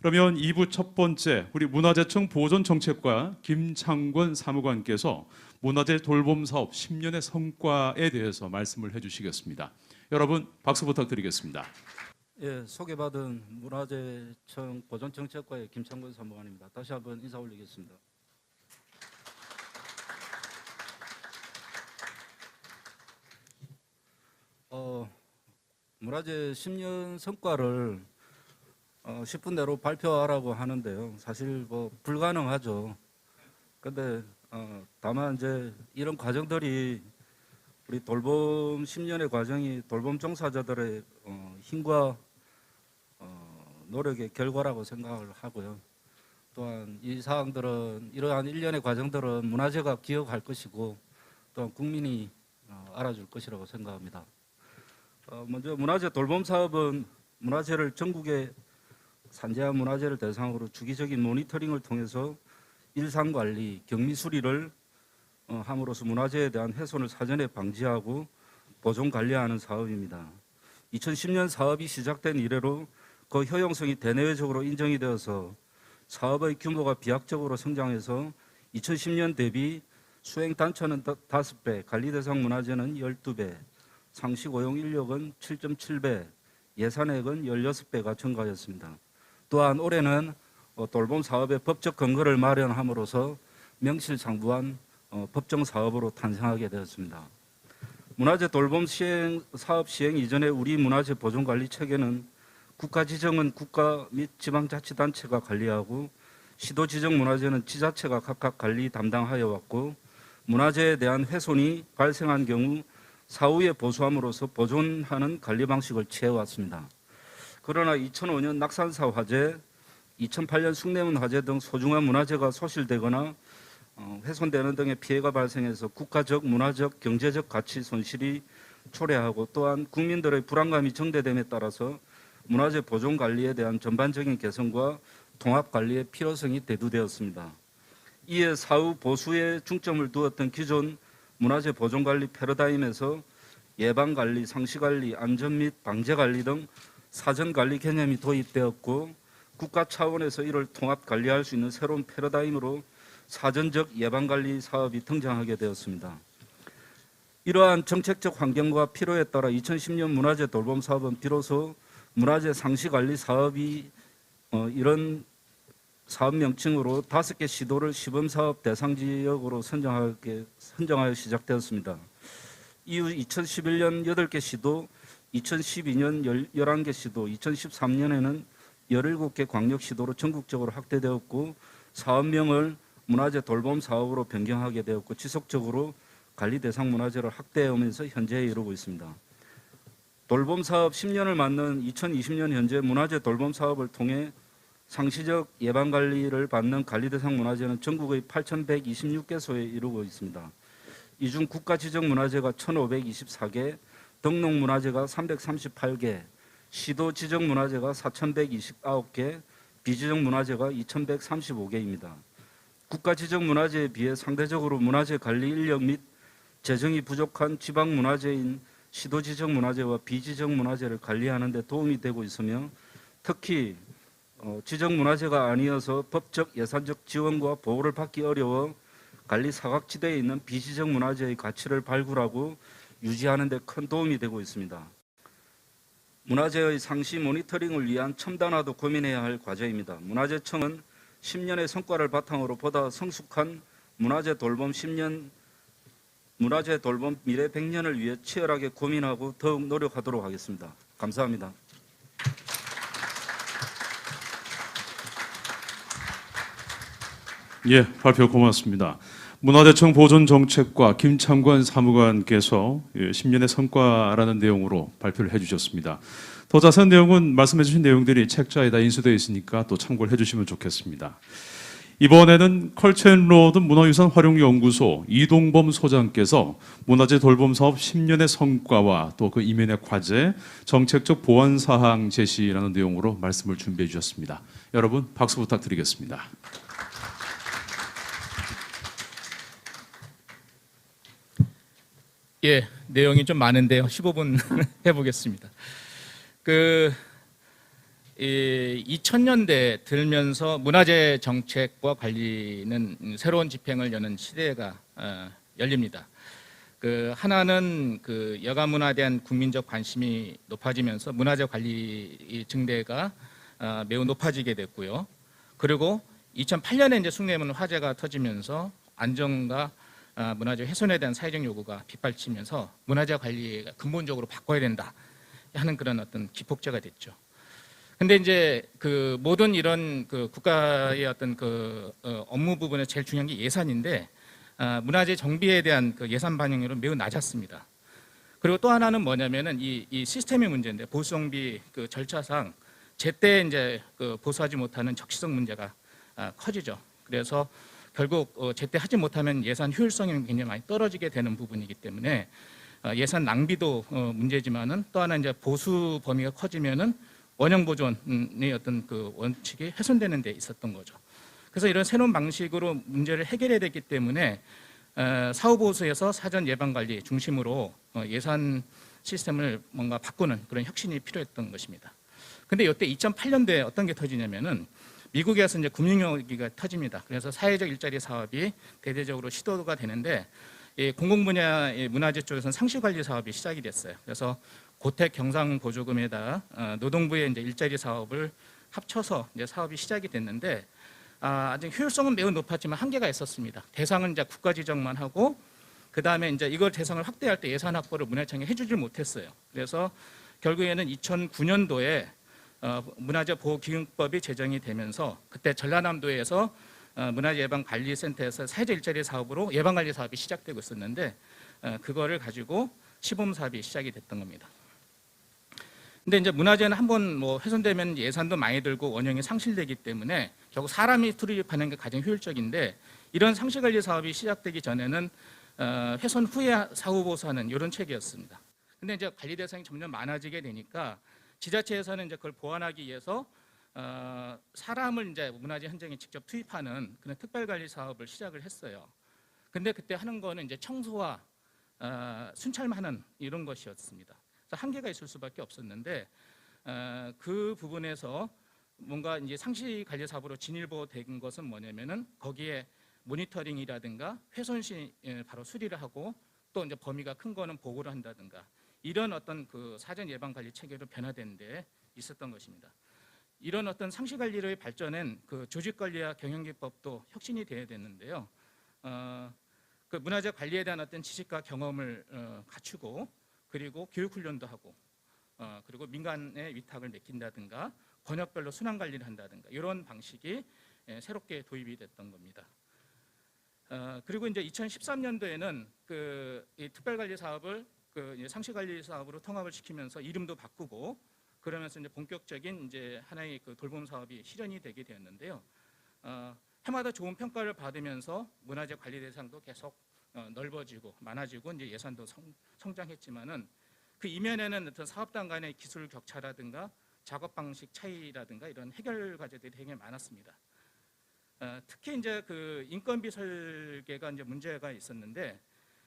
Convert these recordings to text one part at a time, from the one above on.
그러면 2부 첫 번째 우리 문화재청 보존정책과 김창권 사무관께서 문화재 돌봄 사업 10년의 성과에 대해서 말씀을 해주시겠습니다. 여러분 박수 부탁드리겠습니다. 예, 소개받은 문화재청 보존정책과의 김창권 사무관입니다. 다시 한번 인사 올리겠습니다. 문화재 10년 성과를 10분 내로 발표하라고 하는데요. 사실 뭐 불가능하죠. 근데 다만 이제 이런 과정들이 우리 돌봄 10년의 과정이 돌봄 종사자들의 힘과 노력의 결과라고 생각을 하고요. 또한 이 사항들은 이러한 일련의 과정들은 문화재가 기억할 것이고 또한 국민이 알아줄 것이라고 생각합니다. 먼저 문화재 돌봄 사업은 문화재를 전국의 산재한 문화재를 대상으로 주기적인 모니터링을 통해서 일상관리, 경미수리를 함으로써 문화재에 대한 훼손을 사전에 방지하고 보존 관리하는 사업입니다. 2010년 사업이 시작된 이래로 그 효용성이 대내외적으로 인정이 되어서 사업의 규모가 비약적으로 성장해서 2010년 대비 수행 단체는 5배, 관리 대상 문화재는 12배, 상시 고용 인력은 7.7배, 예산액은 16배가 증가하였습니다. 또한 올해는 돌봄 사업의 법적 근거를 마련함으로써 명실상부한 법정 사업으로 탄생하게 되었습니다. 문화재 돌봄 사업 시행 이전에 우리 문화재 보존 관리 체계는 국가 지정은 국가 및 지방자치단체가 관리하고 시도 지정 문화재는 지자체가 각각 관리 담당하여 왔고 문화재에 대한 훼손이 발생한 경우 사후에 보수함으로써 보존하는 관리 방식을 취해왔습니다. 그러나 2005년 낙산사 화재, 2008년 숭례문 화재 등 소중한 문화재가 소실되거나 훼손되는 등의 피해가 발생해서 국가적, 문화적, 경제적 가치 손실이 초래하고 또한 국민들의 불안감이 정대됨에 따라서 문화재 보존 관리에 대한 전반적인 개선과 통합 관리의 필요성이 대두되었습니다. 이에 사후 보수에 중점을 두었던 기존 문화재 보존 관리 패러다임에서 예방 관리, 상시 관리, 안전 및 방제 관리 등 사전 관리 개념이 도입되었고 국가 차원에서 이를 통합 관리할 수 있는 새로운 패러다임으로 사전적 예방 관리 사업이 등장하게 되었습니다. 이러한 정책적 환경과 필요에 따라 2010년 문화재 돌봄 사업은 비로소 문화재 상시 관리 사업이 이런 사업 명칭으로 5개 시도를 시범사업 대상 지역으로 선정하여 시작되었습니다. 이후 2011년 8개 시도, 2012년 11개 시도, 2013년에는 17개 광역시도로 전국적으로 확대되었고 사업명을 문화재 돌봄 사업으로 변경하게 되었고 지속적으로 관리 대상 문화재를 확대하면서 현재에 이르고 있습니다. 돌봄 사업 10년을 맞는 2020년 현재 문화재 돌봄 사업을 통해 상시적 예방 관리를 받는 관리 대상 문화재는 전국의 8,126개소에 이르고 있습니다. 이 중 국가 지정 문화재가 1,524개, 등록 문화재가 338개, 시도 지정 문화재가 4,129개, 비지정 문화재가 2,135개입니다. 국가 지정 문화재에 비해 상대적으로 문화재 관리 인력 및 재정이 부족한 지방 문화재인 시도 지정 문화재와 비지정 문화재를 관리하는 데 도움이 되고 있으며 특히 지정 문화재가 아니어서 법적 예산적 지원과 보호를 받기 어려워 관리 사각지대에 있는 비지정 문화재의 가치를 발굴하고 유지하는 데 큰 도움이 되고 있습니다. 문화재의 상시 모니터링을 위한 첨단화도 고민해야 할 과제입니다. 문화재청은 10년의 성과를 바탕으로 보다 성숙한 문화재 돌봄 10년 문화재 돌봄 미래 100년을 위해 치열하게 고민하고 더욱 노력하도록 하겠습니다. 감사합니다. 예, 발표 고맙습니다. 문화재청 보존정책과 김창권 사무관께서 10년의 성과라는 내용으로 발표를 해주셨습니다. 더 자세한 내용은 말씀해주신 내용들이 책자에 다 인수되어 있으니까 또 참고를 해주시면 좋겠습니다. 이번에는 컬처앤로드 문화유산 활용연구소 이동범 소장께서 문화재 돌봄 사업 10년의 성과와 또 그 이면의 과제, 정책적 보완 사항 제시라는 내용으로 말씀을 준비해 주셨습니다. 여러분 박수 부탁드리겠습니다. 예, 내용이 좀 많은데요. 15분 해보겠습니다. 2000년대 들면서 문화재 정책과 관리는 새로운 집행을 여는 시대가 열립니다. 그 하나는 그 여가 문화에 대한 국민적 관심이 높아지면서 문화재 관리 증대가 매우 높아지게 됐고요. 그리고 2008년에 이제 숭례문 화재가 터지면서 안전과 문화재 훼손에 대한 사회적 요구가 빗발치면서 문화재 관리가 근본적으로 바꿔야 된다 하는 그런 어떤 기폭제가 됐죠. 근데 이제 그 모든 이런 그 국가의 어떤 그 업무 부분에 제일 중요한 게 예산인데 문화재 정비에 대한 그 예산 반영률은 매우 낮았습니다. 그리고 또 하나는 뭐냐면은 이 시스템의 문제인데 보수 정비 그 절차상 제때 이제 그 보수하지 못하는 적시성 문제가 커지죠. 그래서 결국 제때 하지 못하면 예산 효율성이 굉장히 많이 떨어지게 되는 부분이기 때문에 예산 낭비도 문제지만은 또 하나 이제 보수 범위가 커지면은 원형 보존의 어떤 그 원칙이 훼손되는 데 있었던 거죠. 그래서 이런 새로운 방식으로 문제를 해결해야 되기 때문에 사후보수에서 사전 예방관리 중심으로 예산 시스템을 뭔가 바꾸는 그런 혁신이 필요했던 것입니다. 근데 이때 2008년도에 어떤 게 터지냐면은 미국에서 이제 금융위기가 터집니다. 그래서 사회적 일자리 사업이 대대적으로 시도가 되는데 공공 분야의 문화재 쪽에서는 상시관리 사업이 시작이 됐어요. 그래서 고택 경상 보조금에다 노동부의 이제 일자리 사업을 합쳐서 이제 사업이 시작이 됐는데 아직 효율성은 매우 높았지만 한계가 있었습니다. 대상은 이제 국가 지정만 하고 그 다음에 이제 이걸 대상을 확대할 때 예산 확보를 문화청이 해주질 못했어요. 그래서 결국에는 2009년도에 문화재 보호기금법이 제정이 되면서 그때 전라남도에서 문화예방관리센터에서 사회적 일자리 사업으로 예방관리 사업이 시작되고 있었는데 그거를 가지고 시범 사업이 시작이 됐던 겁니다. 근데 이제 문화재는 한번 뭐 훼손되면 예산도 많이 들고 원형이 상실되기 때문에 결국 사람이 투입하는 게 가장 효율적인데 이런 상시관리 사업이 시작되기 전에는 훼손 후에 사후 보수하는 이런 체계였습니다. 근데 이제 관리 대상이 점점 많아지게 되니까 지자체에서는 이제 그걸 보완하기 위해서 사람을 이제 문화재 현장에 직접 투입하는 그런 특별관리 사업을 시작을 했어요. 근데 그때 하는 거는 이제 청소와 순찰하는 이런 것이었습니다. 그래서 한계가 있을 수밖에 없었는데 그 부분에서 뭔가 이제 상시 관리 사업으로 진일보된 것은 뭐냐면은 거기에 모니터링이라든가 훼손 시 바로 수리를 하고 또 이제 범위가 큰 거는 보고를 한다든가 이런 어떤 그 사전 예방 관리 체계로 변화된 데 있었던 것입니다. 이런 어떤 상시 관리의 발전은 그 조직 관리와 경영기법도 혁신이 되어야 되는데요. 그 문화재 관리에 대한 어떤 지식과 경험을 갖추고 그리고 교육 훈련도 하고 그리고 민간의 위탁을 맡긴다든가 권역별로 순환 관리를 한다든가 이런 방식이 새롭게 도입이 됐던 겁니다. 그리고 이제 2013년도에는 이 특별관리 사업을 그 상시 관리 사업으로 통합을 시키면서 이름도 바꾸고 그러면서 이제 본격적인 이제 하나의 그 돌봄 사업이 실현이 되게 되었는데요. 해마다 좋은 평가를 받으면서 문화재 관리 대상도 계속 넓어지고 많아지고 이제 예산도 성장했지만은 그 이면에는 어떤 사업단 간의 기술 격차라든가 작업 방식 차이라든가 이런 해결 과제들이 되게 많았습니다. 특히 이제 그 인건비 설계가 이제 문제가 있었는데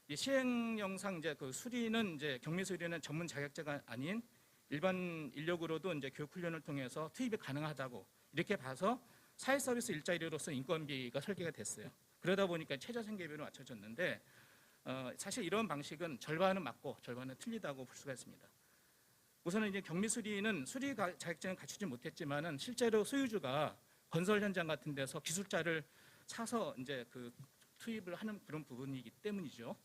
이 시행령상 이제 그 수리는 이제 경미 수리는 전문 자격자가 아닌 일반 인력으로도 이제 교육 훈련을 통해서 투입이 가능하다고 이렇게 봐서 사회 서비스 일자리로서 인건비가 설계가 됐어요. 그러다 보니까 최저 생계비로 맞춰졌는데 사실 이런 방식은 절반은 맞고 절반은 틀리다고 볼 수가 있습니다. 우선은 이제 경미 수리는 수리 자격증을 갖추지 못했지만은 실제로 소유주가 건설 현장 같은 데서 기술자를 사서 이제 그 투입을 하는 그런 부분이기 때문이죠.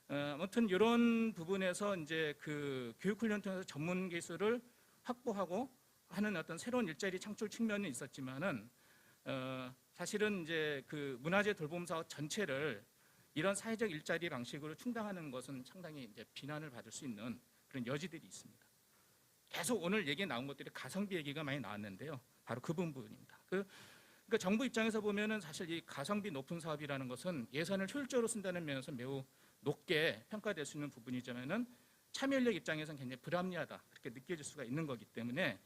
아무튼 이런 부분에서 이제 그 교육 훈련 통해서 전문 기술을 확보하고 하는 어떤 새로운 일자리 창출 측면은 있었지만은 사실은 이제 그 문화재 돌봄 사업 전체를 이런 사회적 일자리 방식으로 충당하는 것은 상당히 이제 비난을 받을 수 있는 그런 여지들이 있습니다. 계속 오늘 얘기 나온 것들이 가성비 얘기가 많이 나왔는데요. 바로 그 부분입니다. 그러니까 정부 입장에서 보면은 사실 이 가성비 높은 사업이라는 것은 예산을 효율적으로 쓴다는 면에서 매우 높게 평가될 수 있는 부분이지만은 참여인력 입장에서는 굉장히 불합리하다 그렇게 느껴질 수가 있는 거기 때문에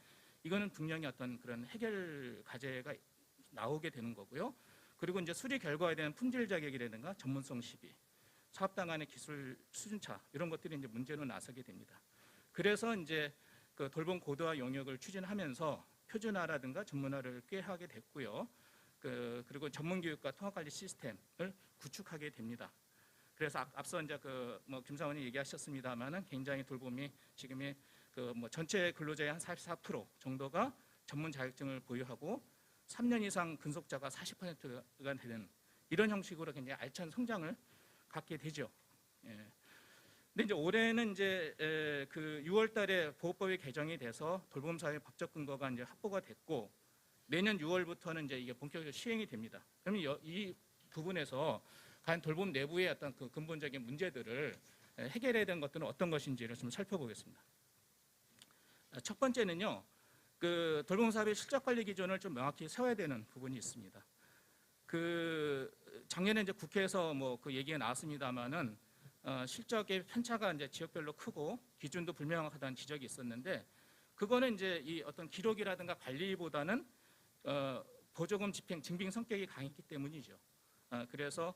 이거는 분명히 어떤 그런 해결 과제가 나오게 되는 거고요. 그리고 이제 수리 결과에 대한 품질 자격이라든가 전문성 시비, 사업당 간의 기술 수준차 이런 것들이 이제 문제로 나서게 됩니다. 그래서 이제 그 돌봄 고도화 영역을 추진하면서 표준화라든가 전문화를 꾀하게 됐고요. 그리고 전문 교육과 통합 관리 시스템을 구축하게 됩니다. 그래서 앞서 이제 뭐 김사원이 얘기하셨습니다만은 굉장히 돌봄이 지금의 뭐 전체 근로자의 한 44% 정도가 전문 자격증을 보유하고 3년 이상 근속자가 40%가 되는 이런 형식으로 굉장히 알찬 성장을 갖게 되죠. 예. 근데 이제 올해는 이제 그 6월달에 보호법이 개정이 돼서 돌봄사회 법적 근거가 이제 확보가 됐고 내년 6월부터는 이제 이게 본격적으로 시행이 됩니다. 그러면 이 부분에서 과연 돌봄 내부의 어떤 그 근본적인 문제들을 해결해야 되는 것들은 어떤 것인지를 좀 살펴보겠습니다. 첫 번째는요, 그 돌봄사업의 실적 관리 기준을 좀 명확히 세워야 되는 부분이 있습니다. 작년에 이제 국회에서 뭐 그 얘기가 나왔습니다만은 실적의 편차가 이제 지역별로 크고 기준도 불명확하다는 지적이 있었는데 그거는 이제 이 어떤 기록이라든가 관리보다는 보조금 집행 증빙 성격이 강했기 때문이죠. 그래서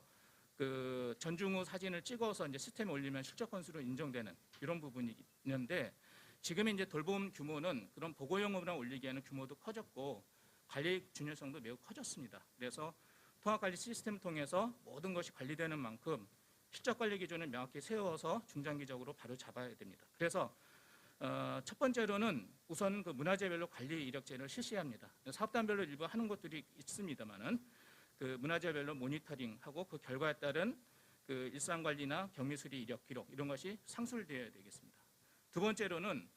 그 전중후 사진을 찍어서 이제 시스템에 올리면 실적 건수로 인정되는 이런 부분이 있는데 지금의 이제 돌봄 규모는 그런 보고용으로 올리기에는 규모도 커졌고 관리 중요성도 매우 커졌습니다. 그래서 통합관리 시스템을 통해서 모든 것이 관리되는 만큼 실적 관리 기준을 명확히 세워서 중장기적으로 바로 잡아야 됩니다. 그래서 첫 번째로는 우선 그 문화재별로 관리 이력제를 실시합니다. 사업단별로 일부 하는 것들이 있습니다만은 그 문화재별로 모니터링하고 그 결과에 따른 그 일상관리나 경미수리 이력 기록 이런 것이 상술되어야 되겠습니다. 두 번째로는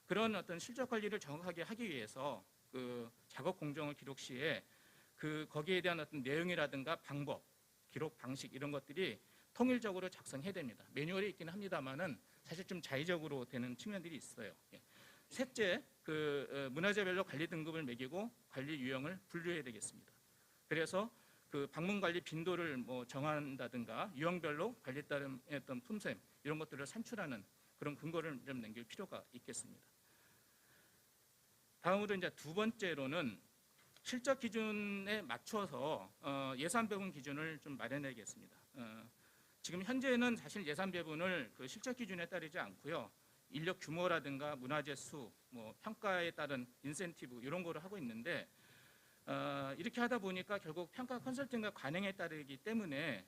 그런 어떤 실적 관리를 정확하게 하기 위해서 그 작업 공정을 기록 시에 그 거기에 대한 어떤 내용이라든가 방법, 기록 방식 이런 것들이 통일적으로 작성해야 됩니다. 매뉴얼이 있긴 합니다만은 사실 좀 자의적으로 되는 측면들이 있어요. 셋째, 그 문화재별로 관리 등급을 매기고 관리 유형을 분류해야 되겠습니다. 그래서 그 방문 관리 빈도를 뭐 정한다든가 유형별로 관리에 따른 어떤 품셈 이런 것들을 산출하는 그런 근거를 좀 남길 필요가 있겠습니다. 다음으로 이제 두 번째로는 실적 기준에 맞춰서 예산 배분 기준을 좀 마련해야겠습니다. 지금 현재는 사실 예산 배분을 그 실적 기준에 따르지 않고요. 인력 규모라든가 문화재 수, 뭐 평가에 따른 인센티브 이런 거를 하고 있는데 이렇게 하다 보니까 결국 평가 컨설팅과 관행에 따르기 때문에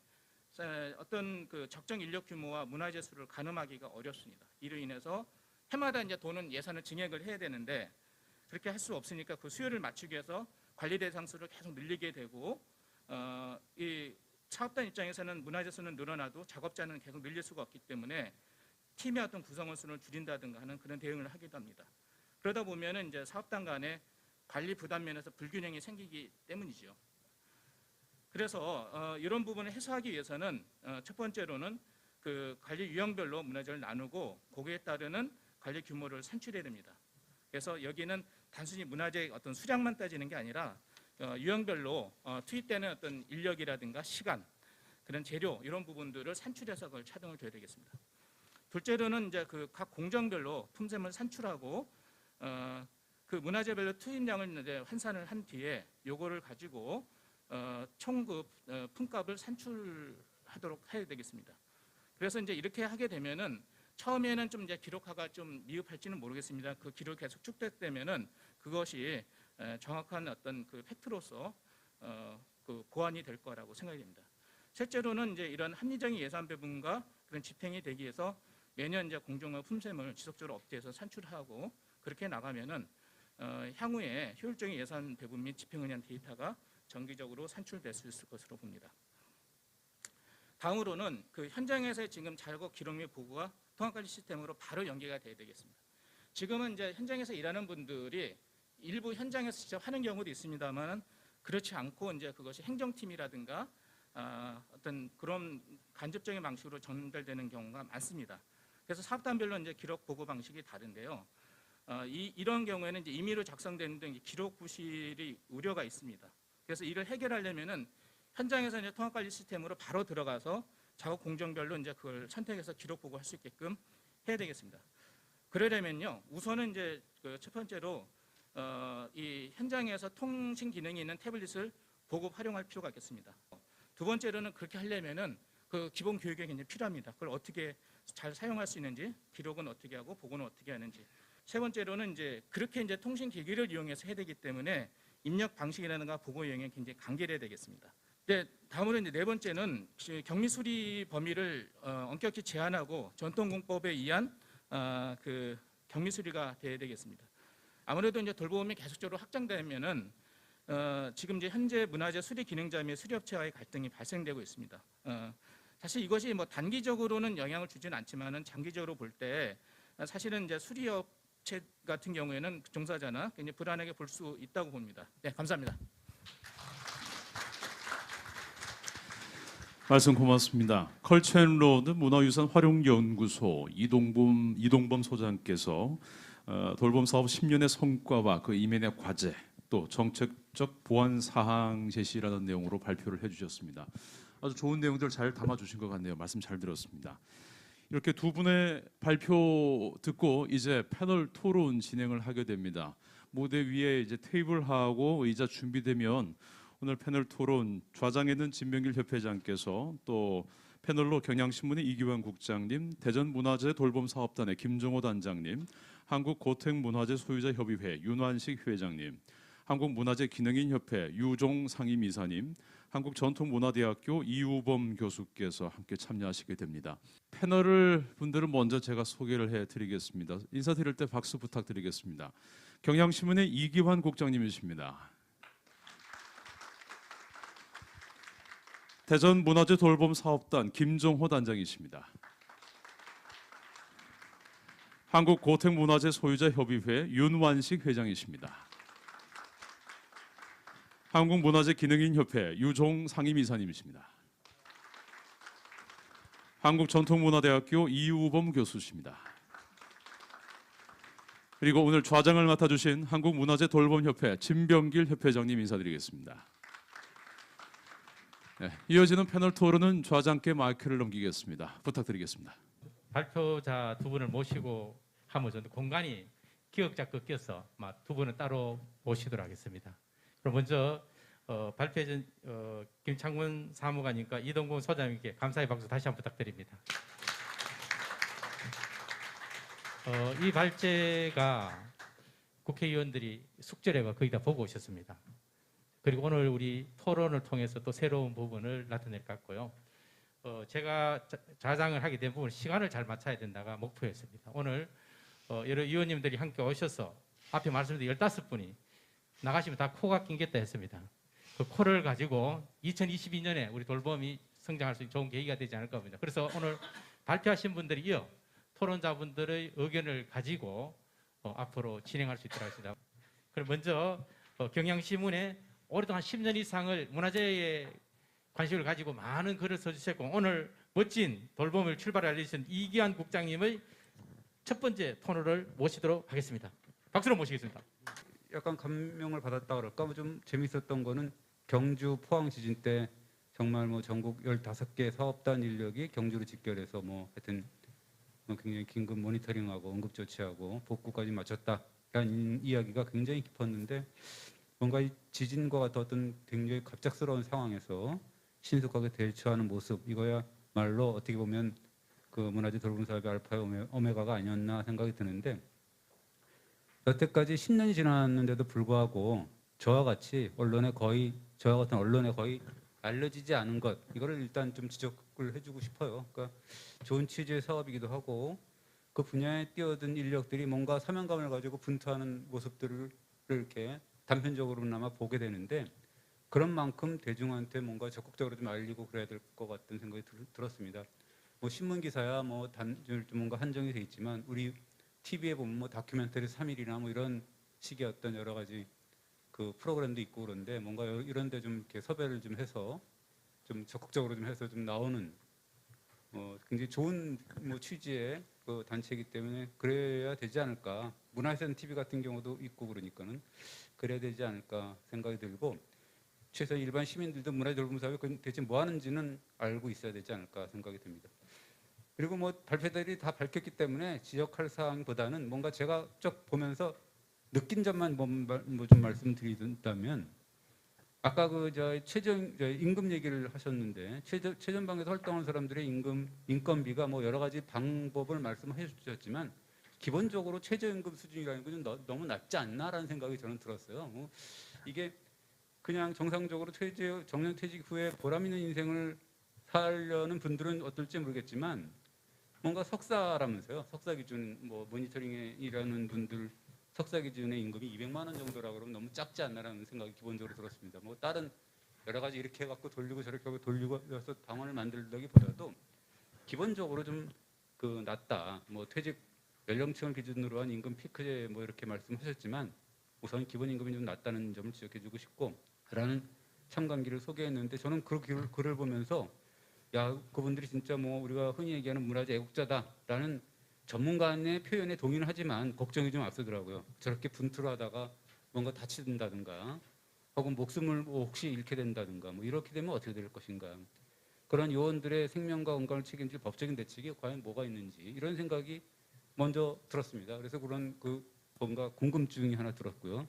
어떤 그 적정 인력 규모와 문화재 수를 가늠하기가 어렵습니다. 이로 인해서 해마다 이제 돈은 예산을 증액을 해야 되는데 그렇게 할 수 없으니까 그 수요를 맞추기 위해서 관리 대상 수를 계속 늘리게 되고 이 사업단 입장에서는 문화재 수는 늘어나도 작업자는 계속 늘릴 수가 없기 때문에 팀의 어떤 구성원 수를 줄인다든가 하는 그런 대응을 하기도 합니다. 그러다 보면은 이제 사업단 간에 관리 부담 면에서 불균형이 생기기 때문이죠. 그래서 이런 부분을 해소하기 위해서는 첫 번째로는 그 관리 유형별로 문화재를 나누고 거기에 따르는 관리 규모를 산출해야 됩니다. 그래서 여기는 단순히 문화재의 어떤 수량만 따지는 게 아니라 유형별로 투입되는 어떤 인력이라든가 시간, 그런 재료 이런 부분들을 산출해서 그걸 차등을 줘야 되겠습니다. 둘째로는 이제 그 각 공정별로 품셈을 산출하고 그 문화재별로 투입량을 이제 환산을 한 뒤에 요거를 가지고 총급 품값을 산출하도록 해야 되겠습니다. 그래서 이제 이렇게 하게 되면은 처음에는 좀 이제 기록화가 좀 미흡할지는 모르겠습니다. 그 기록이 계속 축적되면은 그것이 정확한 어떤 그 팩트로서 그 보완이 될 거라고 생각이 됩니다. 실제로는 이제 이런 합리적인 예산 배분과 그런 집행이 되기 위해서 매년 이제 공정화 품셈을 지속적으로 업데이트해서 산출하고 그렇게 나가면은 향후에 효율적인 예산 배분 및 집행에 대한 데이터가 정기적으로 산출될 수 있을 것으로 봅니다. 다음으로는 그 현장에서의 지금 작업 기록 및 보고가 통합관리 시스템으로 바로 연계가 돼야 되겠습니다. 지금은 이제 현장에서 일하는 분들이 일부 현장에서 직접 하는 경우도 있습니다만 그렇지 않고 이제 그것이 행정팀이라든가 어떤 그런 간접적인 방식으로 전달되는 경우가 많습니다. 그래서 사업단별로 이제 기록 보고 방식이 다른데요. 이런 경우에는 이제 임의로 작성되는 등 기록 부실이 우려가 있습니다. 그래서 이를 해결하려면은 현장에서 이제 통합관리 시스템으로 바로 들어가서 작업 공정별로 이제 그걸 선택해서 기록 보고할 수 있게끔 해야 되겠습니다. 그러려면요, 우선은 이제 그 첫 번째로 이 현장에서 통신 기능이 있는 태블릿을 보급 활용할 필요가 있겠습니다. 두 번째로는 그렇게 하려면은 그 기본 교육이 굉장히 필요합니다. 그걸 어떻게 잘 사용할 수 있는지, 기록은 어떻게 하고 보고는 어떻게 하는지. 세 번째로는 이제 그렇게 이제 통신 기기를 이용해서 해야 되기 때문에 입력 방식이라든가 보고 영역이 굉장히 간결해야 되겠습니다. 네, 다음으로 이제 네 번째는 격리 수리 범위를 엄격히 제한하고 전통공법에 의한 그 격리 수리가 돼야 되겠습니다. 아무래도 이제 돌봄이 계속적으로 확장되면은 지금 이제 현재 문화재 수리 기능자 및 수리업체와의 갈등이 발생되고 있습니다. 사실 이것이 뭐 단기적으로는 영향을 주지는 않지만은 장기적으로 볼 때 사실은 이제 수리업체 같은 경우에는 종사자나 굉장히 불안하게 볼 수 있다고 봅니다. 네, 감사합니다. 말씀 고맙습니다. 컬처앤로드 문화유산 활용연구소 이동범 소장께서 돌봄 사업 10년의 성과와 그 이면의 과제 또 정책적 보완 사항 제시라는 내용으로 발표를 해주셨습니다. 아주 좋은 내용들 잘 담아주신 것 같네요. 말씀 잘 들었습니다. 이렇게 두 분의 발표 듣고 이제 패널 토론 진행을 하게 됩니다. 무대 위에 이제 테이블하고 의자 준비되면 오늘 패널 토론 좌장에 있는 진명길 협회장께서 또 패널로 경향신문의 이기환 국장님, 대전문화재 돌봄사업단의 김종호 단장님, 한국고택문화재 소유자 협의회 윤환식 회장님, 한국문화재기능인협회 유종 상임이사님, 한국전통문화대학교 이우범 교수께서 함께 참여하시게 됩니다. 패널을 분들은 먼저 제가 소개를 해드리겠습니다. 인사드릴 때 박수 부탁드리겠습니다. 경향신문의 이기환 국장님이십니다. 대전문화재 돌봄사업단 김종호 단장이십니다. 한국고택문화재 소유자 협의회 윤완식 회장이십니다. 한국문화재기능인협회 유종 상임이사님이십니다. 한국전통문화대학교 이우범 교수십니다. 그리고 오늘 좌장을 맡아주신 한국문화재 돌봄협회 진병길 협회장님 인사드리겠습니다. 네, 이어지는 패널 토론은 좌장께 마이크를 넘기겠습니다. 부탁드리겠습니다. 발표자 두 분을 모시고 하면 저는 공간이 기억자 꺾여서 두 분은 따로 모시도록 하겠습니다. 그럼 먼저 발표해준 김창문 사무관님과 이동건 소장님께 감사의 박수 다시 한번 부탁드립니다. 이 발제가 국회의원들이 숙제래가 거의 다 보고 오셨습니다. 그리고 오늘 우리 토론을 통해서 또 새로운 부분을 나타낼 것 같고요. 제가 좌장을 하게 된 부분 시간을 잘 맞춰야 된다가 목표였습니다. 오늘 여러 의원님들이 함께 오셔서 앞에 말씀드린 15분이 나가시면 다 코가 낑겼다 했습니다. 그 코를 가지고 2022년에 우리 돌봄이 성장할 수 있는 좋은 계기가 되지 않을까 봅니다. 그래서 오늘 발표하신 분들이 이어 토론자분들의 의견을 가지고 앞으로 진행할 수 있도록 하겠습니다. 그럼 먼저 경향신문에 오랫동안 10년 이상을 문화재에 관심을 가지고 많은 글을 써주셨고 오늘 멋진 돌봄을 출발을 알려주신 이기환 국장님의 첫 번째 토론을 모시도록 하겠습니다. 박수로 모시겠습니다. 약간 감명을 받았다 그럴까? 좀 재밌었던 거는 경주 포항 지진 때 정말 뭐 전국 15개 사업단 인력이 경주로 직결해서 하여튼 굉장히 긴급 모니터링하고 응급 조치하고 복구까지 마쳤다라는 이야기가 굉장히 깊었는데 뭔가 이 지진과 같은 어떤 굉장히 갑작스러운 상황에서 신속하게 대처하는 모습 이거야말로 어떻게 보면 그 문화재 돌봄 사업의 알파의 오메가가 아니었나 생각이 드는데 여태까지 10년이 지났는데도 불구하고 저와 같은 언론에 거의 알려지지 않은 것 이거를 일단 좀 지적을 해주고 싶어요. 그러니까 좋은 취지의 사업이기도 하고 그 분야에 뛰어든 인력들이 뭔가 사명감을 가지고 분투하는 모습들을 이렇게 단편적으로나마 보게 되는데 그런 만큼 대중한테 뭔가 적극적으로 좀 알리고 그래야 될 것 같은 생각이 들었습니다. 신문 기사야 뭔가 한정이 돼 있지만 우리 TV에 보면 다큐멘터리 3일이나 이런 식의 어떤 여러 가지 그 프로그램도 있고 그런데 뭔가 이런데 좀 이렇게 섭외를 좀 해서 좀 적극적으로 좀 해서 좀 나오는 굉장히 좋은 취지의 그 단체이기 때문에 그래야 되지 않을까. 문화유산 TV 같은 경우도 있고 그러니까는 그래야 되지 않을까 생각이 들고 최소한 일반 시민들도 문화재 돌봄 사업이 대체 뭐 하는지는 알고 있어야 되지 않을까 생각이 듭니다. 그리고 발표들이 다 밝혔기 때문에 지적할 사항보다는 뭔가 제가 쭉 보면서 느낀 점만 좀 말씀드린다면 아까 최전 임금 얘기를 하셨는데 최전방에서 활동하는 사람들의 인건비가 여러 가지 방법을 말씀해 주셨지만 기본적으로 최저임금 수준이라는 것은 너무 낮지 않나라는 생각이 저는 들었어요. 이게 그냥 정상적으로 정년퇴직 후에 보람 있는 인생을 살려는 분들은 어떨지 모르겠지만 뭔가 석사라면서요. 석사 기준 뭐 모니터링에 일하는 분들 석사 기준의 임금이 200만 원 정도라 그러면 너무 작지 않나라는 생각이 기본적으로 들었습니다. 뭐 다른 여러 가지 이렇게 해갖고 돌리고 저렇게 하고 돌리고 해서 방언을 만들다기보다도 기본적으로 좀 그 낮다. 뭐 퇴직 연령층을 기준으로 한 임금 피크제 뭐 이렇게 말씀하셨지만 우선 기본 임금이 좀 낮다는 점을 지적해주고 싶고 라는 참관기를 소개했는데 저는 그 글을 보면서 야 그분들이 진짜 뭐 우리가 흔히 얘기하는 문화재 애국자다라는 전문가의 표현에 동의는 하지만 걱정이 좀 앞서더라고요. 저렇게 분투를 하다가 뭔가 다친다든가 혹은 목숨을 혹시 잃게 된다든가 뭐 이렇게 되면 어떻게 될 것인가. 그런 요원들의 생명과 건강을 책임질 법적인 대책이 과연 뭐가 있는지 이런 생각이 먼저 들었습니다. 그래서 그런 그 뭔가 궁금증이 하나 들었고요.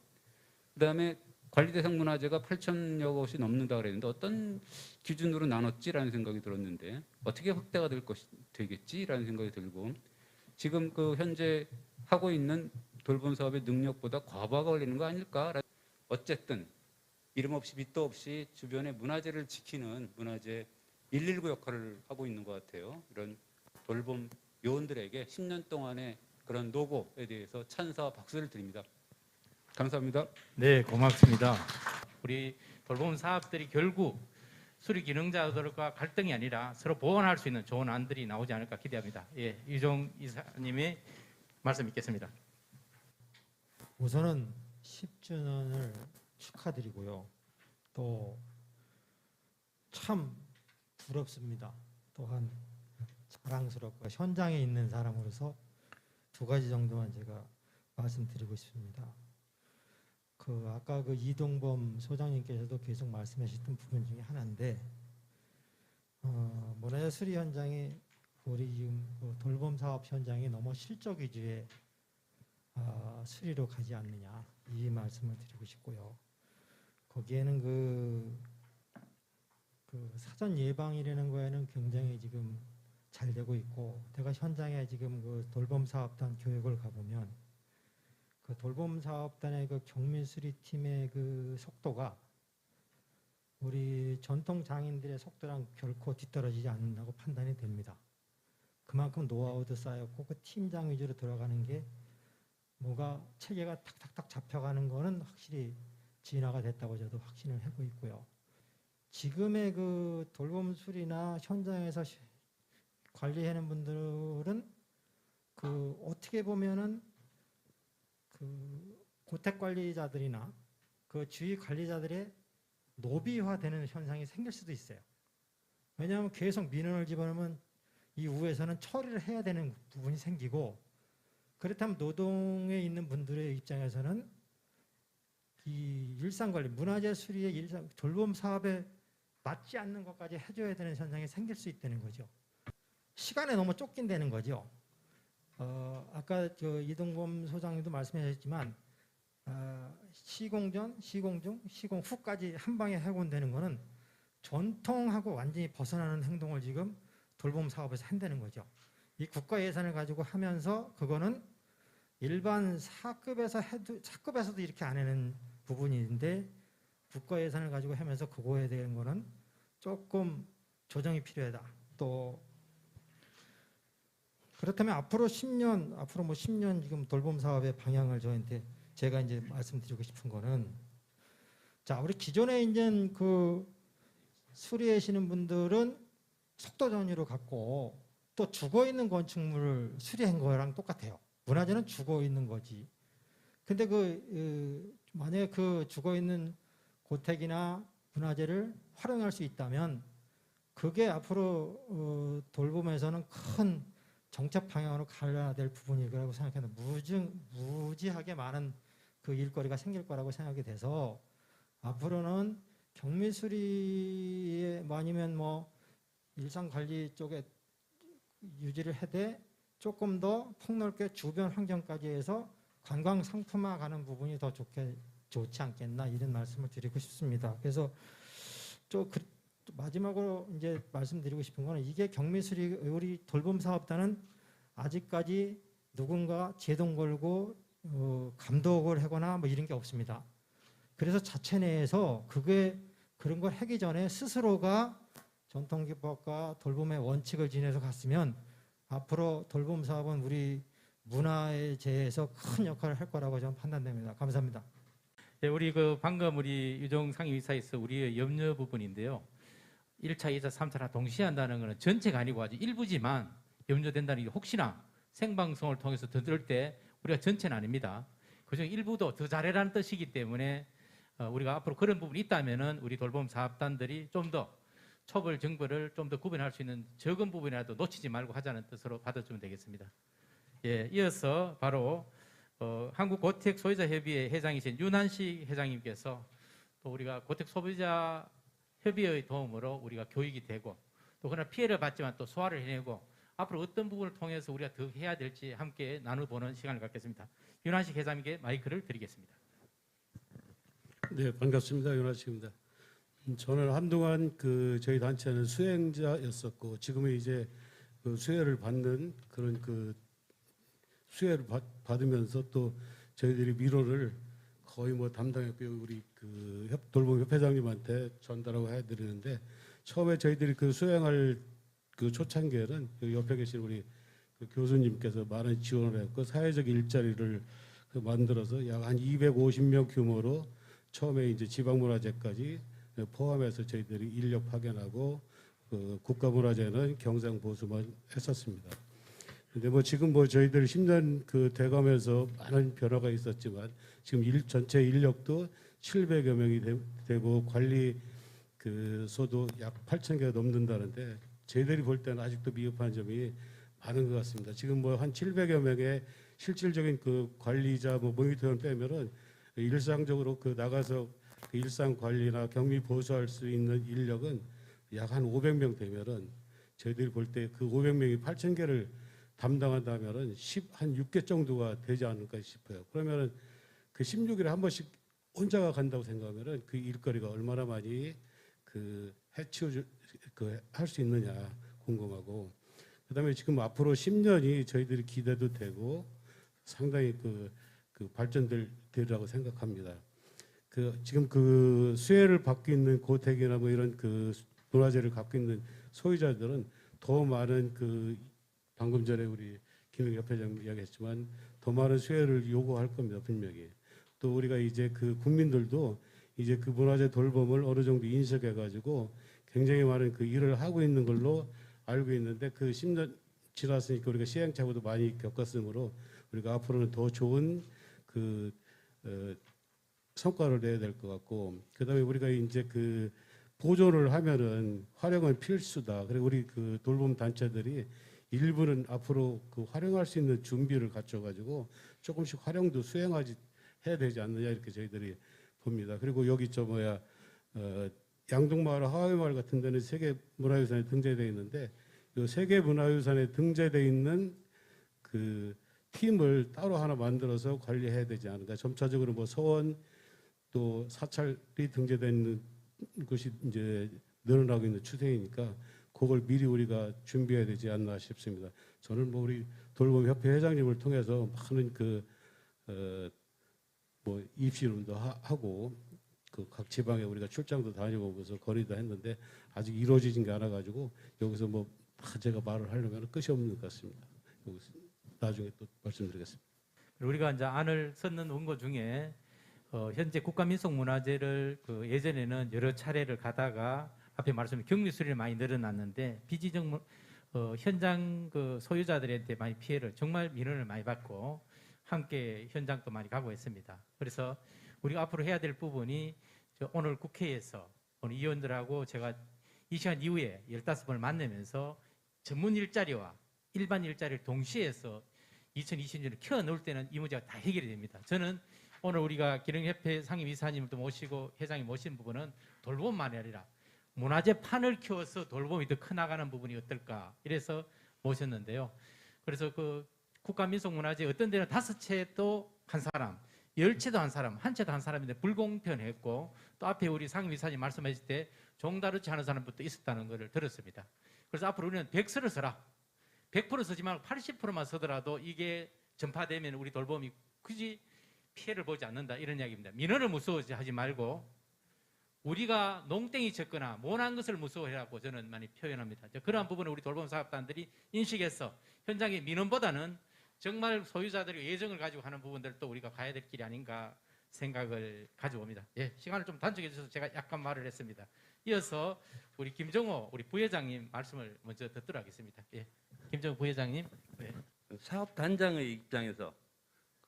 그다음에 관리 대상 문화재가 8,000여 곳이 넘는다 그랬는데 어떤 기준으로 나눴지라는 생각이 들었는데 어떻게 확대가 되겠지라는 생각이 들고 지금 그 현재 하고 있는 돌봄 사업의 능력보다 과부하가 걸리는 거 아닐까? 어쨌든 이름 없이 밑도 없이 주변의 문화재를 지키는 문화재 119 역할을 하고 있는 것 같아요. 이런 돌봄 요원들에게 10년 동안의 그런 노고에 대해서 찬사와 박수를 드립니다. 감사합니다. 네, 고맙습니다. 우리 돌봄 사업들이 결국 수리 기능자들과 갈등이 아니라 서로 보완할 수 있는 좋은 안들이 나오지 않을까 기대합니다. 예, 유종 이사님의 말씀 있겠습니다. 우선은 10주년을 축하드리고요. 또 참 부럽습니다. 또한 자랑스럽고 현장에 있는 사람으로서 두 가지 정도만 제가 말씀드리고 싶습니다. 아까 이동범 소장님께서도 계속 말씀하셨던 부분 중에 하나인데 문화재 수리 현장이 우리 지금 돌봄 사업 현장이 너무 실적 위주의 수리로 가지 않느냐 이 말씀을 드리고 싶고요. 거기에는 그 사전 예방이라는 거에는 굉장히 지금 잘 되고 있고 제가 현장에 지금 그 돌봄 사업단 교육을 가보면 그 돌봄 사업단의 그 경미 수리팀의 그 속도가 우리 전통 장인들의 속도랑 결코 뒤떨어지지 않는다고 판단이 됩니다. 그만큼 노하우도 쌓였고 그 팀장 위주로 들어가는 게 뭐가 체계가 탁탁탁 잡혀가는 거는 확실히 진화가 됐다고 저도 확신을 하고 있고요. 지금의 그 돌봄 수리나 현장에서 관리하는 분들은 그 어떻게 보면은 그 고택 관리자들이나 그 주위 관리자들의 노비화되는 현상이 생길 수도 있어요. 왜냐하면 계속 민원을 집어넣으면 이후에서는 처리를 해야 되는 부분이 생기고 그렇다면 노동에 있는 분들의 입장에서는 이 일상관리, 문화재 수리의 돌봄 사업에 맞지 않는 것까지 해줘야 되는 현상이 생길 수 있다는 거죠. 시간에 너무 쫓긴다는 거죠. 아까 이동범 소장님도 말씀하셨지만 시공 전, 시공 중, 시공 후까지 한 방에 해본다는 거는 전통하고 완전히 벗어나는 행동을 지금 돌봄 사업에서 한다는 거죠. 이 국가 예산을 가지고 하면서 그거는 일반 사급에서도 이렇게 안 하는 부분인데 국가 예산을 가지고 하면서 그거에 대한 거는 조금 조정이 필요하다. 또 그렇다면 앞으로 10년 지금 돌봄 사업의 방향을 저한테 제가 이제 말씀드리고 싶은 거는 자, 우리 기존에 이제 그 수리하시는 분들은 속도 전이로 갖고 또 죽어 있는 건축물을 수리한 거랑 똑같아요. 문화재는 죽어 있는 거지. 근데 만약에 그 죽어 있는 고택이나 문화재를 활용할 수 있다면 그게 앞으로 돌봄에서는 큰 정책 방향으로 가야 될 부분일 거라고 생각했는데 무지하게 많은 그 일거리가 생길 거라고 생각이 돼서 앞으로는 경미수리에 아니면 뭐 일상관리 쪽에 유지를 해대 조금 더 폭넓게 주변 환경까지 해서 관광 상품화 가는 부분이 더 좋지 않겠나 이런 말씀을 드리고 싶습니다. 그래서 마지막으로 이제 말씀드리고 싶은 거는 이게 경미수리 우리 돌봄 사업단은 아직까지 누군가 제동 걸고 감독을 하거나 뭐 이런 게 없습니다. 그래서 자체 내에서 그런 걸 하기 전에 스스로가 전통기법과 돌봄의 원칙을 지내서 갔으면 앞으로 돌봄 사업은 우리 문화에 대해서 큰 역할을 할 거라고 저는 판단됩니다. 감사합니다. 예, 우리 방금 우리 유정 상임이사에서 우리의 염려 부분인데요. 1차, 2차, 3차 동시에 한다는 것은 전체가 아니고 아주 일부지만 염려된다는 게 혹시나 생방송을 통해서 들을 때 우리가 전체는 아닙니다. 그중 일부도 더 잘해라는 뜻이기 때문에 우리가 앞으로 그런 부분이 있다면은 우리 돌봄 사업단들이 좀 더 처벌 정보를 좀 더 구분할 수 있는 적은 부분이라도 놓치지 말고 하자는 뜻으로 받아주면 되겠습니다. 예, 이어서 바로 한국고택 소유자 협의회 회장이신 윤한식 회장님께서 또 우리가 고택 소비자 협의회의 도움으로 우리가 교육이 되고 또 그러나 피해를 받지만 또 소화를 해내고 앞으로 어떤 부분을 통해서 우리가 더 해야 될지 함께 나눠보는 시간을 갖겠습니다. 윤한식 회장님께 마이크를 드리겠습니다. 네, 반갑습니다. 윤하식입니다. 저는 한동안 저희 단체는 수행자였었고 지금은 이제 그 수혜를 받는 그런 수혜를 받으면서 또 저희들이 미로를 거의 뭐 담당했고요. 우리 돌봄 협회장님한테 전달하고 해드리는데 처음에 저희들이 수행할 초창기에는 옆에 계신 우리 교수님께서 많은 지원을 했고 사회적 일자리를 만들어서 약 한 250명 규모로 처음에 이제 지방문화재까지 포함해서 저희들이 인력 파견하고 국가문화재는 경상보수만 했었습니다. 근데 뭐 지금 저희들 10년 돼가면서 많은 변화가 있었지만 지금 전체 인력도 700여 명이 되고 관리 소도 약 8,000개가 넘는다는데 저희들이 볼 때는 아직도 미흡한 점이 많은 것 같습니다. 지금 한 700여 명의 실질적인 관리자 모니터를 빼면은 일상적으로 나가서 일상 관리나 격리 보수할 수 있는 인력은 약 한 500명 되면은 저희들이 볼 때 500명이 8,000개를 담당한다면은 한 6개 정도가 되지 않을까 싶어요. 그러면은 16일에 한 번씩 혼자가 간다고 생각하면은 그 일거리가 얼마나 많이 해치워 할 수 있느냐 궁금하고 그다음에 지금 앞으로 10년이 저희들이 기대도 되고 상당히 발전될 되리라고 생각합니다. 지금 수혜를 받고 있는 고택이나 뭐 이런 문화재를 갖고 있는 소유자들은 더 많은 방금 전에 우리 김영엽 회장님 이야기했지만 더 많은 수혜를 요구할 겁니다. 분명히. 또 우리가 이제 국민들도 이제 문화재 돌봄을 어느 정도 인식해 가지고 굉장히 많은 일을 하고 있는 걸로 알고 있는데 10년 지났으니까 우리가 시행착오도 많이 겪었으므로 우리가 앞으로는 더 좋은 성과를 내야 될 것 같고 그다음에 우리가 이제 보존을 하면은 활용은 필수다. 그리고 우리 돌봄 단체들이 일부는 앞으로 활용할 수 있는 준비를 갖춰가지고 조금씩 활용도 해야 되지 않느냐 이렇게 저희들이 봅니다. 그리고 여기 양동마을, 하회마을 같은 데는 세계문화유산에 등재되어 있는데 이 세계문화유산에 등재되어 있는 팀을 따로 하나 만들어서 관리해야 되지 않을까. 점차적으로 서원 또 사찰이 등재되는 것이 이제 늘어나고 있는 추세이니까 그걸 미리 우리가 준비해야 되지 않나 싶습니다. 저는 우리 돌봄협회 회장님을 통해서 많은 입시론도 하고 각 지방에 우리가 출장도 다녀보면서 건의도 했는데 아직 이루어지진 게 않아 가지고 여기서 제가 말을 하려면 끝이 없는 것 같습니다. 여기서 나중에 또 말씀드리겠습니다. 우리가 이제 안을 썼는 원고 중에 현재 국가민속문화재를 예전에는 여러 차례를 가다가 앞에 말씀드린 격리 수리를 많이 늘어났는데 비지정 현장 소유자들한테 많이 피해를 정말 민원을 많이 받고 함께 현장도 많이 가고 있습니다. 그래서 우리가 앞으로 해야 될 부분이 오늘 국회에서 오늘 의원들하고 제가 이 시간 이후에 15번을 만나면서 전문 일자리와 일반 일자리를 동시에 해서 2020년을 켜놓을 때는 이 문제가 다 해결이 됩니다. 저는 오늘 우리가 기능협회 상임이사님도 모시고 회장님 모신 부분은 돌봄만이 아니라 문화재 판을 키워서 돌봄이 더 커나가는 부분이 어떨까 이래서 모셨는데요. 그래서 국가민속문화재 어떤 데는 5채도 한 사람, 10채도 한 사람, 한 채도 한 사람인데 불공평했고 또 앞에 우리 상임이사님 말씀하실 때 종다르지 않은 사람부터 있었다는 것을 들었습니다. 그래서 앞으로 우리는 100서를 써라. 100% 쓰지만 80%만 쓰더라도 이게 전파되면 우리 돌봄이 굳이 피해를 보지 않는다 이런 이야기입니다. 민원을 무서워하지 말고 우리가 농땡이 쳤거나 못한 것을 무서워해라고 저는 많이 표현합니다. 그러한 부분을 우리 돌봄 사업단들이 인식해서 현장의 민원보다는 정말 소유자들의 예정을 가지고 하는 부분들도 우리가 가야 될 길이 아닌가 생각을 가져옵니다. 예, 시간을 좀 단축해 주셔서 제가 약간 말을 했습니다. 이어서 우리 김정호 우리 부회장님 말씀을 먼저 듣도록 하겠습니다. 예, 김정호 부회장님. 네. 사업단장의 입장에서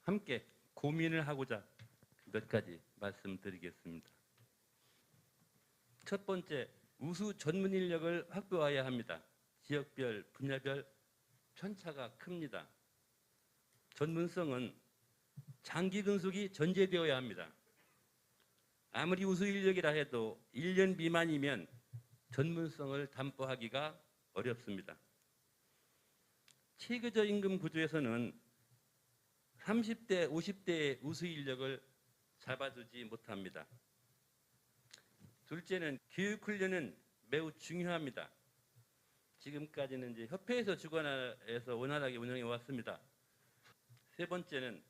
함께 고민을 하고자 몇 가지 말씀드리겠습니다. 첫 번째, 우수 전문 인력을 확보해야 합니다. 지역별, 분야별 편차가 큽니다. 전문성은 장기 근속이 전제되어야 합니다. 아무리 우수 인력이라 해도 1년 미만이면 전문성을 담보하기가 어렵습니다. 최저임금 임금 구조에서는 30대, 50대의 우수 인력을 잡아두지 못합니다. 둘째는 교육훈련은 매우 중요합니다. 지금까지는 이제 협회에서 주관해서 원활하게 운영해 왔습니다. 세 번째는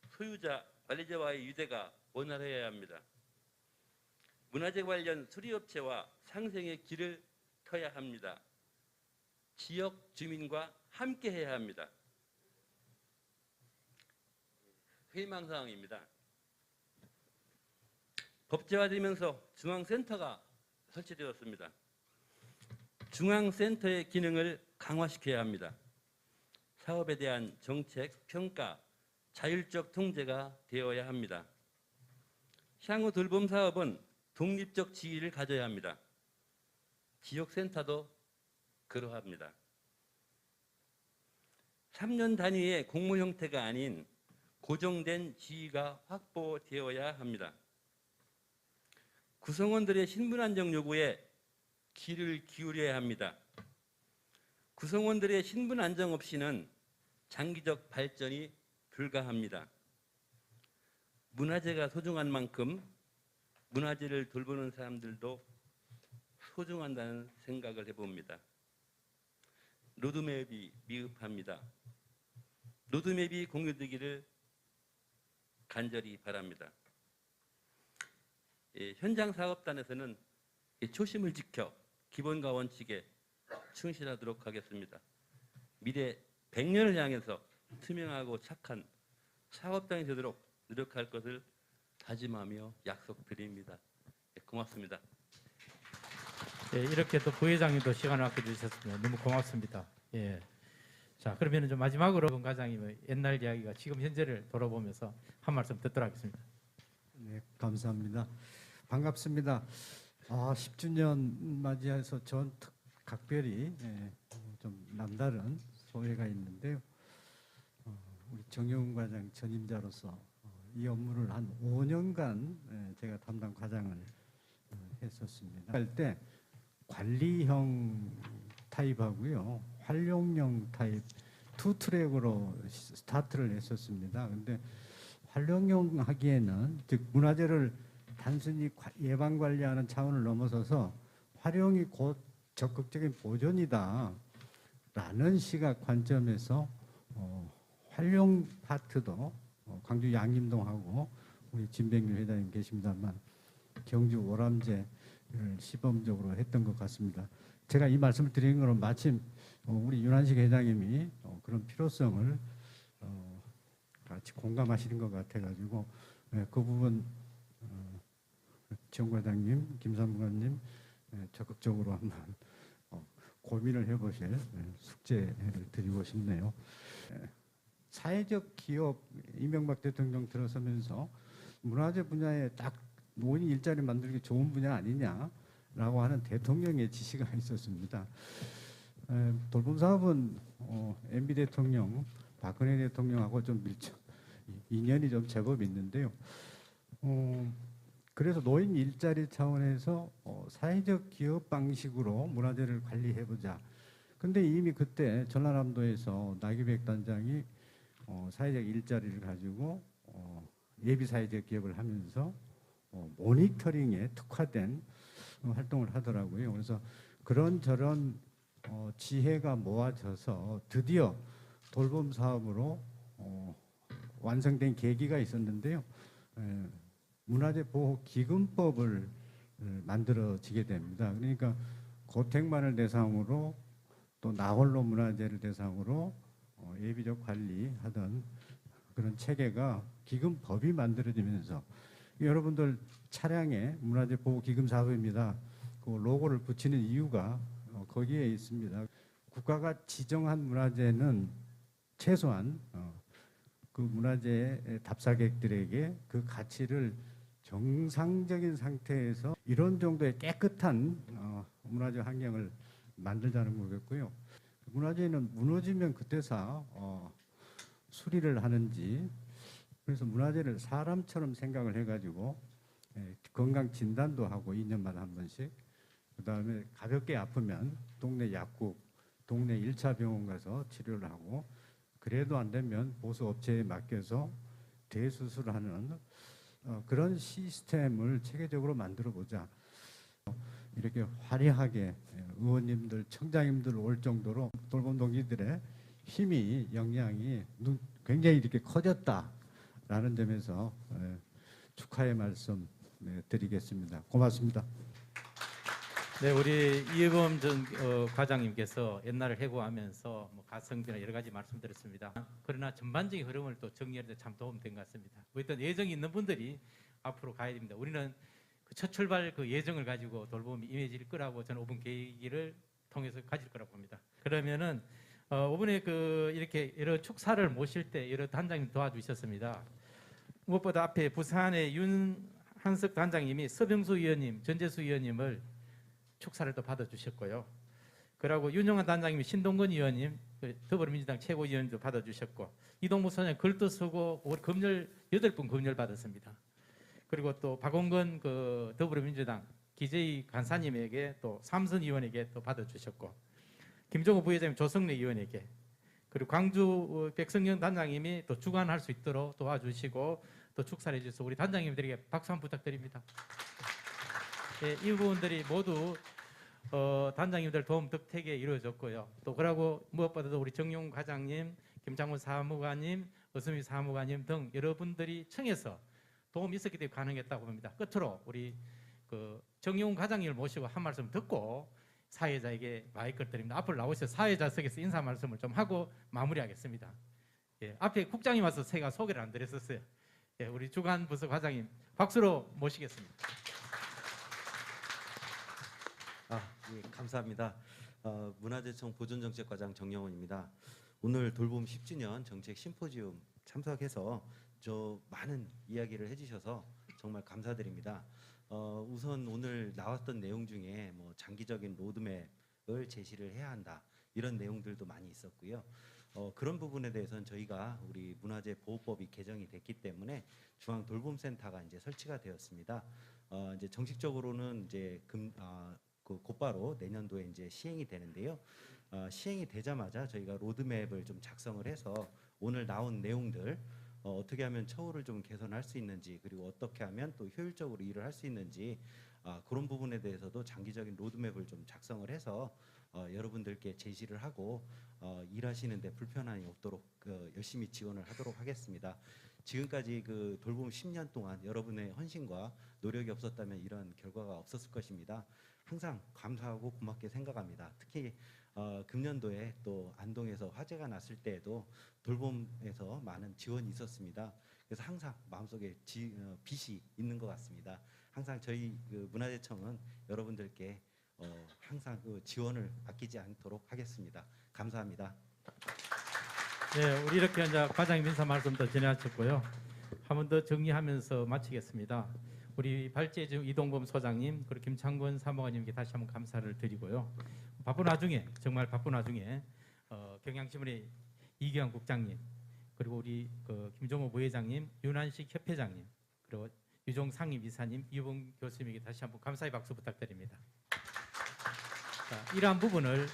소유자, 관리자와의 유대가 원활해야 합니다. 문화재 관련 수리업체와 상생의 길을 터야 합니다. 지역 주민과 함께 해야 합니다. 희망사항입니다. 법제화되면서 중앙센터가 설치되었습니다. 중앙센터의 기능을 강화시켜야 합니다. 사업에 대한 정책, 평가, 자율적 통제가 되어야 합니다. 향후 돌봄 사업은 독립적 지위를 가져야 합니다. 지역센터도 그러합니다. 3년 단위의 공모 형태가 아닌 고정된 지위가 확보되어야 합니다. 구성원들의 신분 안정 요구에 귀를 기울여야 합니다. 구성원들의 신분 안정 없이는 장기적 발전이 불가합니다. 문화재가 소중한 만큼 문화재를 돌보는 사람들도 소중한다는 생각을 해봅니다. 로드맵이 미흡합니다. 로드맵이 공유되기를 간절히 바랍니다. 현장 사업단에서는 초심을 지켜 기본과 원칙에 충실하도록 하겠습니다. 미래 100년을 향해서 투명하고 착한 사업단이 되도록 노력할 것을 다짐하며 약속드립니다. 고맙습니다. 예, 이렇게 또 부회장님도 시간을 아껴주셨습니다. 너무 고맙습니다. 예. 자, 그러면 좀 마지막으로 본 과장님의 옛날 이야기가 지금 현재를 돌아보면서 한 말씀 듣도록 하겠습니다. 네, 감사합니다. 반갑습니다. 10주년 맞이해서 전 각별히 좀 남다른 소회가 있는데요. 우리 정영훈 과장 전임자로서 이 업무를 한 5년간 제가 담당 과장을 했었습니다. 할 때 관리형 타입하고요, 활용형 타입 투 트랙으로 스타트를 했었습니다. 근데 활용형 하기에는 즉 문화재를 단순히 예방 관리하는 차원을 넘어서서 활용이 곧 적극적인 보존이다 라는 시각 관점에서 활용 파트도 광주 양림동하고 우리 진백률 회장님 계십니다만 경주 오람제를 시범적으로 했던 것 같습니다. 제가 이 말씀을 드리는 것은 마침 우리 윤한식 회장님이 그런 필요성을 같이 공감하시는 것 같아가지고 그 부분 지원 과장님, 김삼관님 적극적으로 한번 고민을 해보실 숙제를 드리고 싶네요. 사회적 기업 이명박 대통령 들어서면서 문화재 분야에 딱 노인 일자리 만들기 좋은 분야 아니냐라고 하는 대통령의 지시가 있었습니다. 돌봄 사업은 MB 대통령, 박근혜 대통령하고 좀 인연이 좀 제법 있는데요. 그래서 노인 일자리 차원에서 사회적 기업 방식으로 문화재를 관리해보자. 근데 이미 그때 전라남도에서 나기백 단장이 사회적 일자리를 가지고 예비 사회적 기업을 하면서 모니터링에 특화된 활동을 하더라고요. 그래서 그런저런 지혜가 모아져서 드디어 돌봄 사업으로 완성된 계기가 있었는데요. 문화재 보호 기금법을 만들어지게 됩니다. 그러니까 고택만을 대상으로 또 나홀로 문화재를 대상으로 예비적 관리하던 그런 체계가 기금법이 만들어지면서 여러분들 차량에 문화재 보호 기금 사업입니다. 그 로고를 붙이는 이유가 거기에 있습니다. 국가가 지정한 문화재는 최소한 그 문화재 답사객들에게 그 가치를 정상적인 상태에서 이런 정도의 깨끗한 문화재 환경을 만들자는 거겠고요. 문화재는 무너지면 그때서 수리를 하는지, 그래서 문화재를 사람처럼 생각을 해가지고 건강 진단도 하고 2년마다 한 번씩, 그 다음에 가볍게 아프면 동네 약국, 동네 1차 병원 가서 치료를 하고, 그래도 안 되면 보수 업체에 맡겨서 대수술하는 그런 시스템을 체계적으로 만들어 보자. 이렇게 화려하게 의원님들, 청장님들 올 정도로 돌봄 동기들의 힘이, 역량이 굉장히 이렇게 커졌다라는 점에서 축하의 말씀 드리겠습니다. 고맙습니다. 네, 우리 이해범 전 과장님께서 옛날을 해고하면서 뭐 가성비나 여러 가지 말씀드렸습니다. 그러나 전반적인 흐름을 또 정리하는 데 참 도움된 것 같습니다. 어떤 예정이 있는 분들이 앞으로 가야 됩니다. 우리는 그 첫 출발 그 예정을 가지고 돌봄이 임해질 거라고 저는 5분 계기를 통해서 가질 거라고 봅니다. 그러면은 5분에 그 이렇게 여러 축사를 모실 때 여러 단장님 도와주셨습니다. 무엇보다 앞에 부산의 윤한석 단장님이 서병수 의원님, 전재수 의원님을 축사를 또 받아주셨고요. 그리고 윤영환 단장님이 신동건 의원님, 더불어민주당 최고위원도 받아주셨고, 이동무 소장 글도 쓰고 올 금열 8분 금열 받았습니다. 그리고 또 박원건 그 더불어민주당 기재위 간사님에게 또 삼선 의원에게 또 받아주셨고, 김종호 부회장님 조성래 의원에게, 그리고 광주 백성영 단장님이 또 주관할 수 있도록 도와주시고 또 축사를 해주셔서 우리 단장님들에게 박수 한번 부탁드립니다. 네, 이 부분들이 모두 단장님들 도움 덕택에 이루어졌고요. 또 그러고 무엇보다도 우리 정용 과장님, 김창훈 사무관님, 어스미 사무관님 등 여러분들이 청해서 도움이 있었기 때문에 가능했다고 봅니다. 끝으로 우리 그 정용 과장님을 모시고 한 말씀 듣고 사회자에게 마이크를 드립니다. 앞으로 나오셔서 사회자석에서 인사 말씀을 좀 하고 마무리하겠습니다. 예, 앞에 국장님 와서 제가 소개를 안 드렸었어요. 예, 우리 주간 부서 과장님 박수로 모시겠습니다. 예, 감사합니다. 문화재청 보존정책과장 정영원입니다. 오늘 돌봄 10주년 정책 심포지움 참석해서 많은 이야기를 해주셔서 정말 감사드립니다. 우선 오늘 나왔던 내용 중에 뭐 장기적인 로드맵을 제시를 해야 한다, 이런 내용들도 많이 있었고요. 그런 부분에 대해서는 저희가 우리 문화재 보호법이 개정이 됐기 때문에 중앙 돌봄센터가 이제 설치가 되었습니다. 이제 정식적으로는 이제 곧바로 내년도에 이제 시행이 되는데요. 시행이 되자마자 저희가 로드맵을 좀 작성을 해서 오늘 나온 내용들 어떻게 하면 처우를 좀 개선할 수 있는지, 그리고 어떻게 하면 또 효율적으로 일을 할 수 있는지, 그런 부분에 대해서도 장기적인 로드맵을 좀 작성을 해서 여러분들께 제시를 하고 일하시는데 불편함이 없도록 열심히 지원을 하도록 하겠습니다. 지금까지 그 돌봄 10년 동안 여러분의 헌신과 노력이 없었다면 이런 결과가 없었을 것입니다. 항상 감사하고 고맙게 생각합니다. 특히 금년도에 또 안동에서 화재가 났을 때에도 돌봄에서 많은 지원이 있었습니다. 그래서 항상 마음속에 빚이 있는 것 같습니다. 항상 저희 그 문화재청은 여러분들께 항상 그 지원을 아끼지 않도록 하겠습니다. 감사합니다. 네, 우리 이렇게 이제 과장님 인사 말씀도 전해하셨고요. 한 번 더 정리하면서 마치겠습니다. 우리 발제주 이동범 소장님, 그리고 김창권 사무관님께 다시 한번 감사를 드리고요. 바쁜 와중에, 정말 바쁜 와중에 경향신문의 이기환 국장님, 그리고 우리 그 김종호 부회장님, 윤한식 협회장님, 그리고 유종 상임이사님, 이봉 교수님에게 다시 한번 감사의 박수 부탁드립니다. 자, 이러한 부분을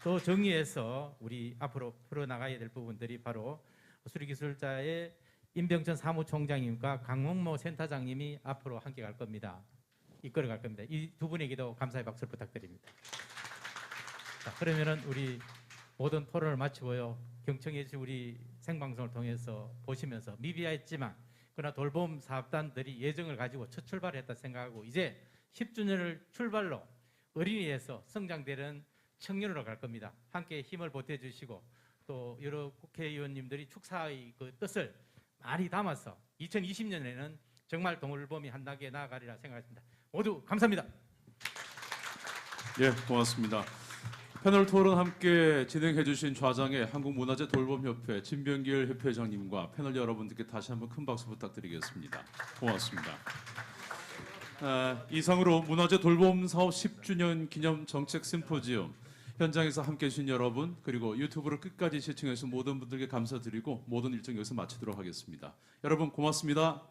또 정리해서 우리 앞으로 풀어나가야 될 부분들이 바로 수리기술자의 임병천 사무총장님과 강홍모 센터장님이 앞으로 함께 갈 겁니다. 이끌어 갈 겁니다. 이 두 분에게도 감사의 박수를 부탁드립니다. 자, 그러면은 우리 모든 토론을 마치고요. 경청해 주신 우리 생방송을 통해서 보시면서 미비했지만 그러나 돌봄 사업단들이 예정을 가지고 첫 출발했다 생각하고 이제 10주년을 출발로 어린이에서 성장되는 청년으로 갈 겁니다. 함께 힘을 보태주시고 또 여러 국회의원님들이 축사의 그 뜻을 많이 담아서 2020년에는 정말 돌봄이 한 단계 나아가리라 생각합니다. 모두 감사합니다. 예, 고맙습니다. 패널 토론 함께 진행해 주신 좌장의 한국문화재 돌봄협회 진병길 협회장님과 패널 여러분들께 다시 한번 큰 박수 부탁드리겠습니다. 고맙습니다. 이상으로 문화재 돌봄 사업 10주년 기념 정책 심포지엄 현장에서 함께해 주신 여러분 그리고 유튜브로 끝까지 시청해 주신 모든 분들께 감사드리고 모든 일정 여기서 마치도록 하겠습니다. 여러분 고맙습니다.